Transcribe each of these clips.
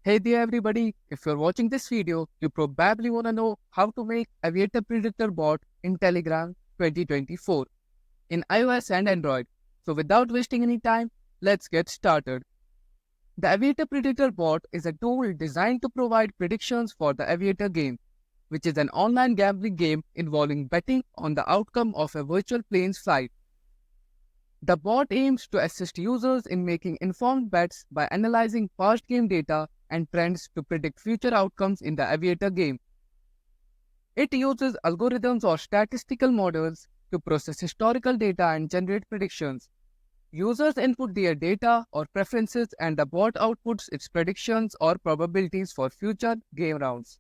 Hey there everybody, if you're watching this video, you probably want to know how to make Aviator Predicator bot in Telegram 2024 in iOS and Android. So without wasting any time, let's get started. The Aviator Predicator bot is a tool designed to provide predictions for the Aviator game, which is an online gambling game involving betting on the outcome of a virtual plane's flight. The bot aims to assist users in making informed bets by analyzing past game data and trends to predict future outcomes in the Aviator game. It uses algorithms or statistical models to process historical data and generate predictions. Users input their data or preferences and the bot outputs its predictions or probabilities for future game rounds.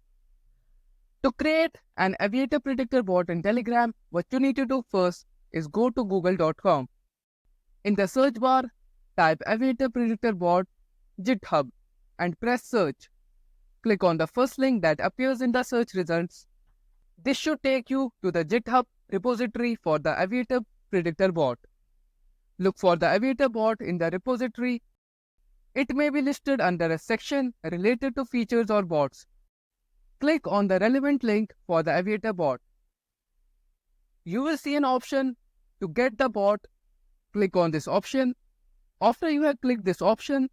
To create an Aviator Predictor bot in Telegram, what you need to do first is go to google.com. In the search bar, type Aviator Predictor bot GitHub and press search. Click on the first link that appears in the search results. This should take you to the GitHub repository for the Aviator Predictor bot. Look for the Aviator bot in the repository. It may be listed under a section related to features or bots. Click on the relevant link for the Aviator bot. You will see an option to get the bot. Click on this option. After you have clicked this option,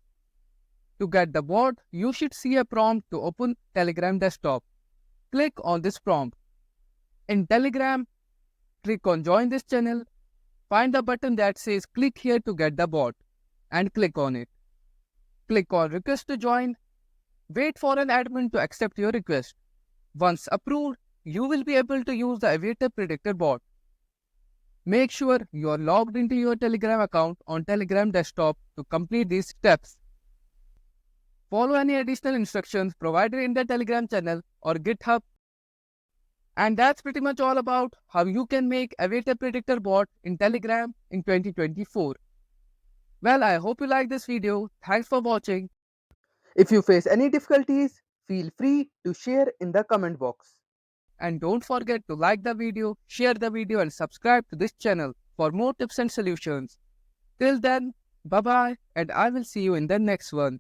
to get the bot, you should see a prompt to open Telegram desktop. Click on this prompt. In Telegram, click on Join this channel. Find the button that says click here to get the bot and click on it. Click on Request to join. Wait for an admin to accept your request. Once approved, you will be able to use the Aviator Predictor bot. Make sure you are logged into your Telegram account on Telegram desktop to complete these steps. Follow any additional instructions provided in the Telegram channel or GitHub. And that's pretty much all about how you can make Aviator Predictor bot in Telegram in 2024. Well, I hope you like this video. Thanks for watching. If you face any difficulties, feel free to share in the comment box. And don't forget to like the video, share the video and subscribe to this channel for more tips and solutions. Till then, bye bye and I will see you in the next one.